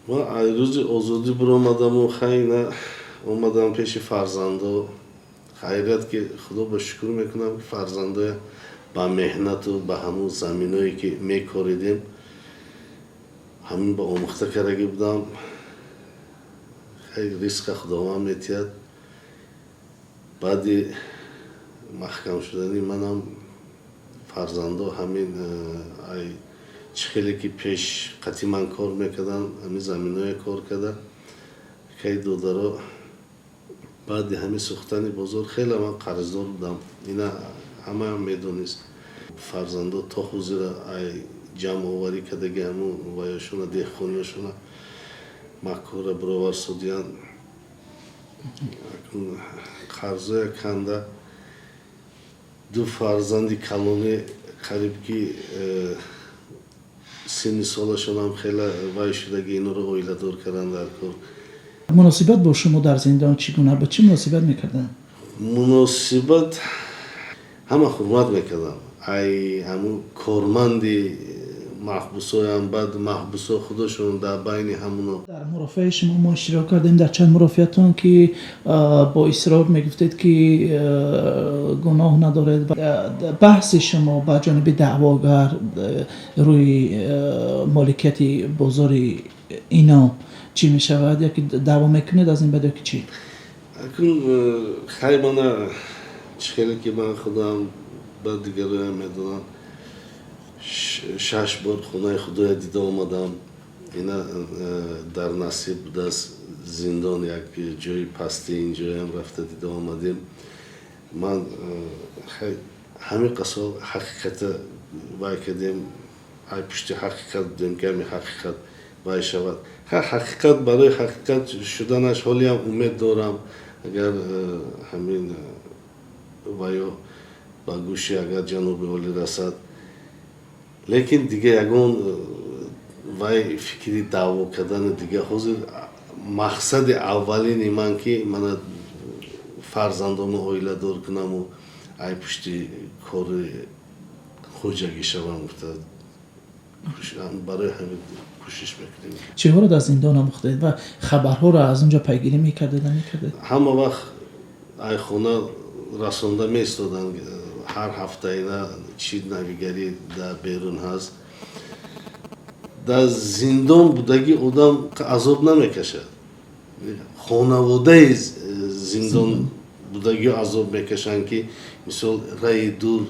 ما روز آزادی برآمدم و خیلی اومدم پیش فرزندا. خیرت که خدا با شکر میکنم که فرزندای با مهنت و با همون زمینایی که میکاریدیم همین با آموخته کرده بودم. خیلی ریسک خداوند میتید. بعد محکم شدنی منم فرزندا همین ای خیلی که پیش قطعی من کار میکردن همین زمینای کار کردن خیلی دودارا. بعد همین سوختنی بزرگ خیلی من قرضدار بودم. اینا همه هم میدونست. فرزندا تا حضور ای جمع آوری کردگی همون وایشون دیخونیشون مکور برابر سودیان قرضای کنده دو فرزندی کلونی قریب که سنی سالشون هم خیلی وای شدگی اینو رو اویله دور کردن در کار. مناسبت با شما در زندان چگونه؟ با چی مناسبت میکردن؟ مناسبت همه حرمت میکردن. ای همون کارمندی محبوسای هم بعد محبوسای خودشون در بین همونو. در مرافعه شما ما اشتراک کردیم در چند مرافعتان که با اصرار میگفتید که گناه ندارد. بحث شما با جانب دعواگر روی مالکیت بازار اینا چی میشود؟ یا که دعوا میکنید از این بده که چی؟ اکنون خیلی من خیلی که من خودم با دیگرای هم میدونم 6 بار خونه خدای دیده آمدم. اینا در نصیب بود از زندان یک جای پستی اینجا هم رفته دیده آمدیم. من همین قصال حقیقت وای کردیم. ای پشت حقیقت بودیم که همین حقیقت وای شود. حقیقت برای حقیقت شدنش حالی هم امید دارم اگر همین وایو با گوشی اگر جنوبی حالی رسد. لیکن دیگه یکون وای فکری دعوا کردن دیگه حاضر مقصد اولینی من که من فرزندام اویله دور کنم و ای پشتی کار خوجگی شوم افتاد. برای همین کوشش میکنیم. چه ها رو در زندان آموختید و خبرها رو از اونجا پیگیری میکردید؟ همه وقت ای خونه رسانده میستادن. هر هفته اینا چی نویگری در بیرون هست. در زندان بودگی آدم عذاب نمیکشد. خانواده زندان بودگی عذاب میکشن که مثال رای دور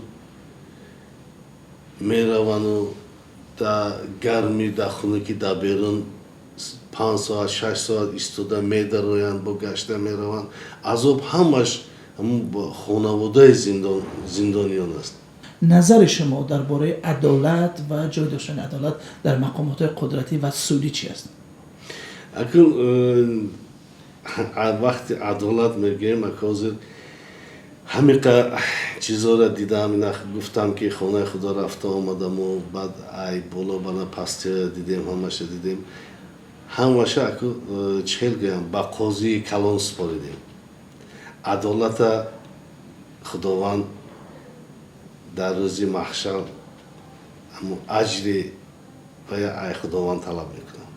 میروند و در گرمی در خونه که در بیرون 5 ساعت 6 ساعت ایستاده میدرویند با گشته میروند. عذاب همش با خانواده زندانیان است. نظر شما درباره عدالت و جای داشتن عدالت در مقامات قدرتی و سودی چی است؟ اکنون وقتی عدالت میگیم اکازر همین چیزا را دیدم. گفتم که خانه خدا رفته آمدم و بعد ای بالا بالا پستی دیدیم همش دیدیم. همش چهل گیم با قاضی کلان سپاریدیم. عدالت خداوند در روز محشر اجری و ای خداوند طلب میکنم.